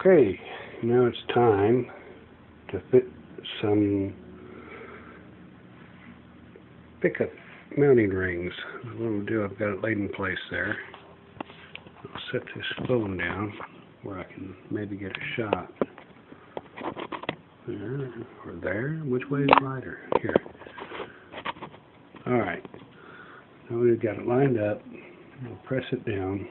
Okay, now it's time to fit some pickup mounting rings. What I'm going to do, I've got it laid in place there. I'll set this phone down where I can maybe get a shot. There, or there. Which way is lighter? Here. Alright. Now we've got it lined up. I'll press it down.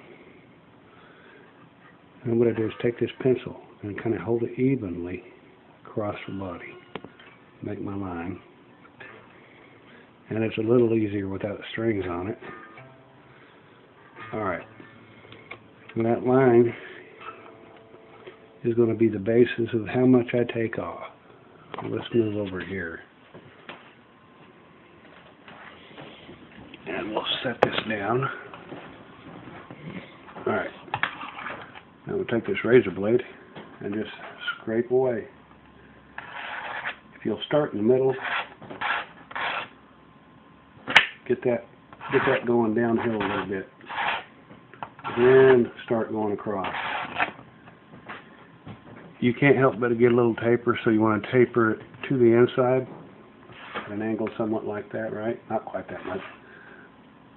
And what I do is take this pencil and kind of hold it evenly across the body. Make my line. And it's a little easier without the strings on it. Alright. And that line is going to be the basis of how much I take off. So let's move over here. And we'll set this down. Alright. Now we'll take this razor blade and just scrape away. If you'll start in the middle, get that going downhill a little bit. Then start going across. You can't help but to get a little taper, so you want to taper it to the inside at an angle somewhat like that, right? Not quite that much.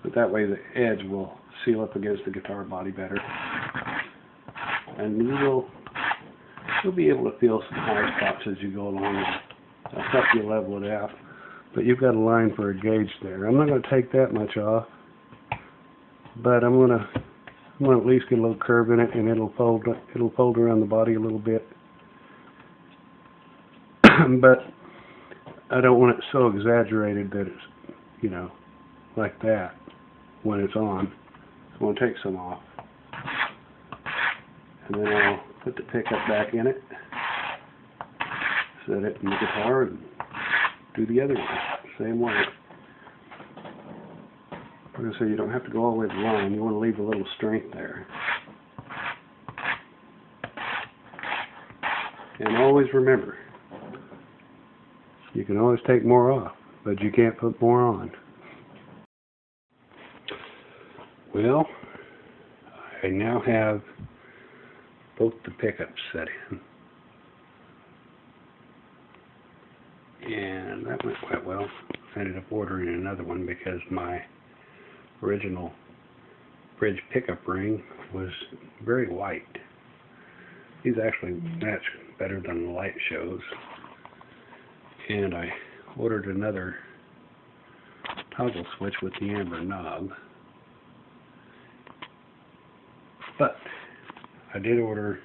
But that way the edge will seal up against the guitar body better. And you'll be able to feel some high spots as you go along. That'll help you level it out. But you've got a line for a gauge there. I'm not going to take that much off, but I'm going to at least get a little curve in it, and it'll fold around the body a little bit. But I don't want it so exaggerated that it's, you know, like that when it's on. So I'm going to take some off. And then I'll put the pickup back in it, set it in the guitar, and do the other one, same way. I'm going to say you don't have to go all the way to the line. You want to leave a little strength there. And always remember, you can always take more off, but you can't put more on. Well, I now have both the pickups set in. And that went quite well. I ended up ordering another one because my original bridge pickup ring was very white. These actually match better than the light shows. And I ordered another toggle switch with the amber knob. But I did order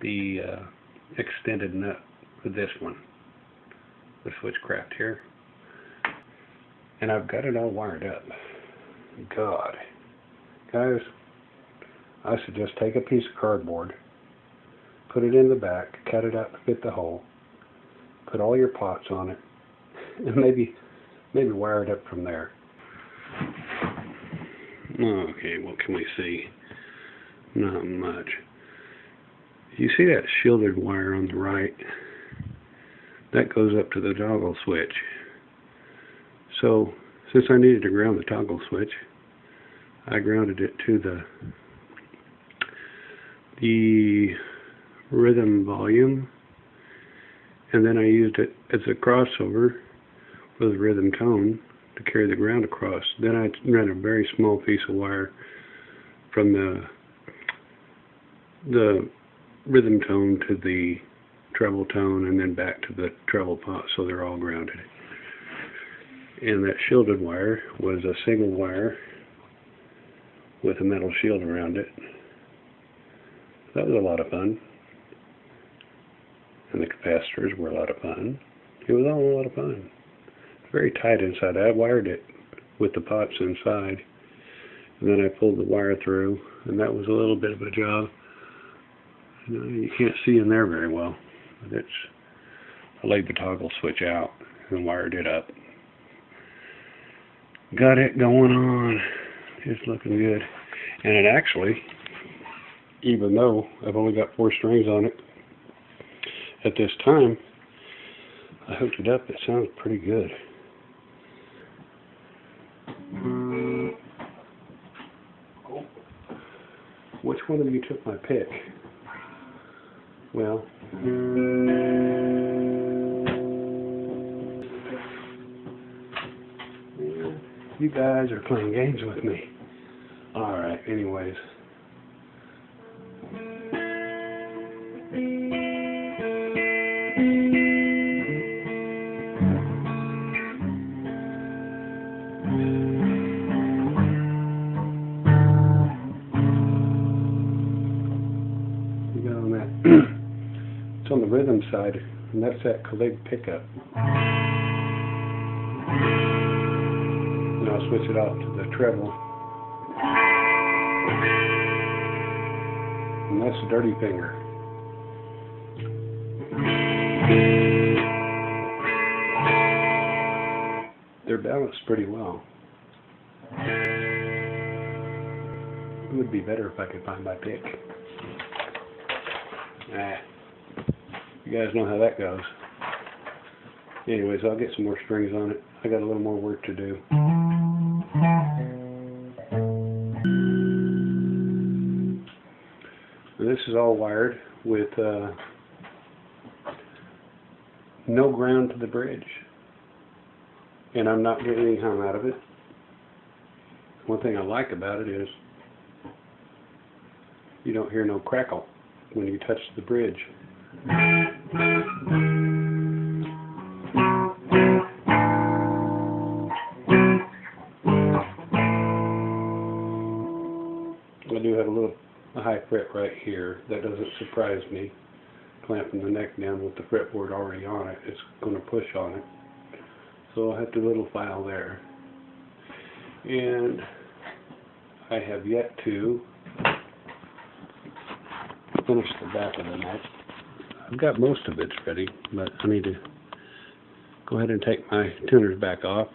the extended nut for this one, the switchcraft here, and I've got it all wired up. God, guys, I suggest take a piece of cardboard, put it in the back, cut it out to fit the hole, put all your pots on it, and maybe wire it up from there. Okay, what can we see? Not much. You see that shielded wire on the right? That goes up to the toggle switch. So, since I needed to ground the toggle switch, I grounded it to the rhythm volume, and then I used it as a crossover for the rhythm tone to carry the ground across. Then I ran a very small piece of wire from the rhythm tone to the treble tone, and then back to the treble pot, so they're all grounded. And that shielded wire was a single wire with a metal shield around it. That was a lot of fun. And the capacitors were a lot of fun. It was all a lot of fun. Very tight inside. I wired it with the pots inside, and then I pulled the wire through, and that was a little bit of a job. You can't see in there very well, but I laid the toggle switch out and wired it up. Got it going on. It's looking good. And it actually, even though I've only got 4 strings on it at this time, I hooked it up. It sounds pretty good. which one of you took my pick? Well, you guys are playing games with me. Alright, anyways. You got on that. It's on the rhythm side, and that's that Calig pickup. And I'll switch it off to the treble. And that's the dirty finger. They're balanced pretty well. It would be better if I could find my pick. You guys know how that goes. Anyways, I'll get some more strings on it. I got a little more work to do. This is all wired with no ground to the bridge. And I'm not getting any hum out of it. One thing I like about it is you don't hear no crackle when you touch the bridge. I do have a high fret right here. That doesn't surprise me. Clamping the neck down with the fretboard already on it, it's going to push on it. So I'll have to little file there. And I have yet to finish the back of the neck. I've got most of it ready, but I need to go ahead and take my tuners back off.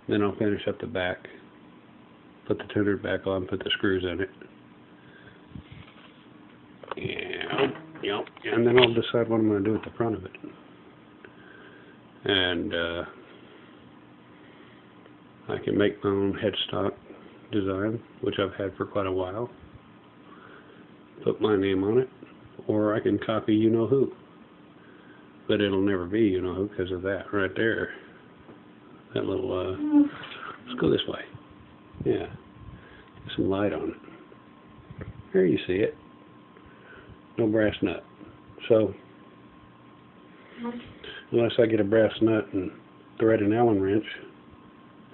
Then I'll finish up the back, put the tuner back on, put the screws in it. And then I'll decide what I'm going to do at the front of it. And I can make my own headstock design, which I've had for quite a while. Put my name on it, or I can copy you-know-who. But it'll never be you-know-who because of that right there. That little, let's go this way. Yeah, some light on it. There you see it. No brass nut. So, unless I get a brass nut and thread an Allen wrench,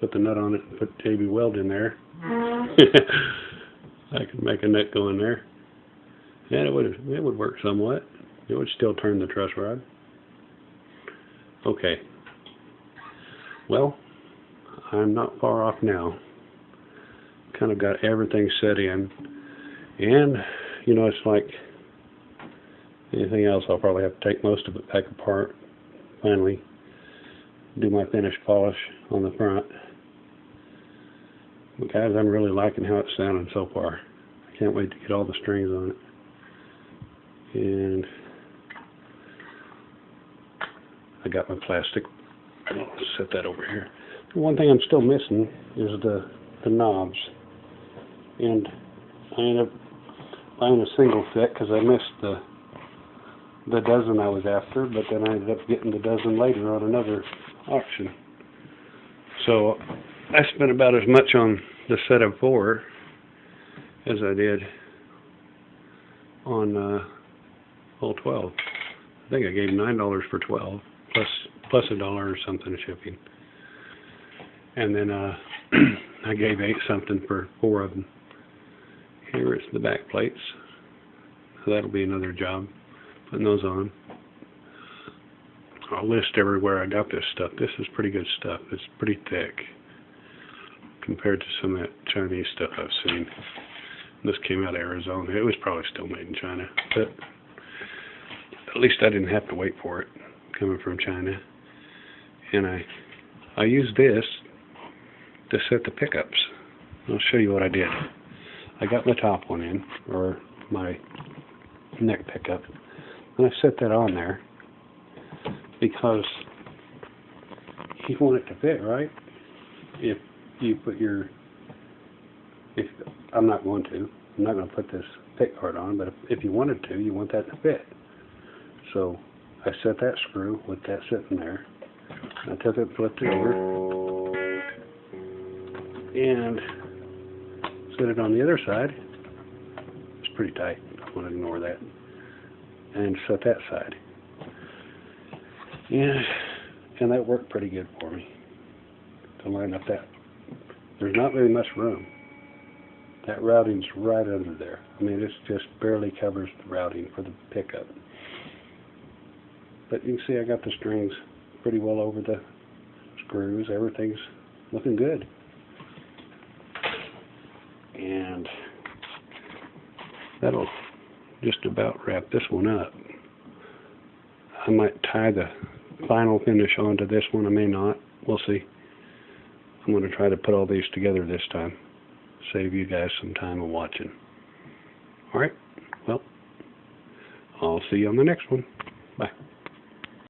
put the nut on it and put JB Weld in there, I could make a nut go in there. And it would work somewhat. It would still turn the truss rod. Okay. Well, I'm not far off now. Kind of got everything set in. And, you know, it's like anything else, I'll probably have to take most of it back apart. Finally, do my finish polish on the front. But guys, I'm really liking how it's sounding so far. I can't wait to get all the strings on it. And I got my plastic. I'll set that over here. The one thing I'm still missing is the knobs. And I ended up buying a single set because I missed the dozen I was after, but then I ended up getting the dozen later on another auction. So I spent about as much on the set of 4 as I did on all 12. I think I gave $9 for 12 plus $1 or something shipping, and then I gave 8 something for 4 of them. Here it's the back plates, so that'll be another job putting those on. I'll list everywhere I got this stuff. This is pretty good stuff. It's pretty thick compared to some of that Chinese stuff I've seen. This came out of Arizona. It was probably still made in China, but at least I didn't have to wait for it coming from China. And I used this to set the pickups. I'll show you what I did. I got my top one in, or my neck pickup, and I set that on there because you want it to fit, right? If you put your, I'm not going to, I'm not going to put this pick guard on, but if you wanted to, you want that to fit. So I set that screw with that sitting there. I took it, flipped it over, and set it on the other side. It's pretty tight. I want to ignore that. And set that side. And that worked pretty good for me to line up that. There's not very much room. That routing's right under there. I mean, it's just barely covers the routing for the pickup. But you can see I got the strings pretty well over the screws. Everything's looking good. And that'll just about wrap this one up. I might tie the final finish onto this one. I may not. We'll see. I'm going to try to put all these together this time. Save you guys some time of watching. Alright. Well, I'll see you on the next one. Bye.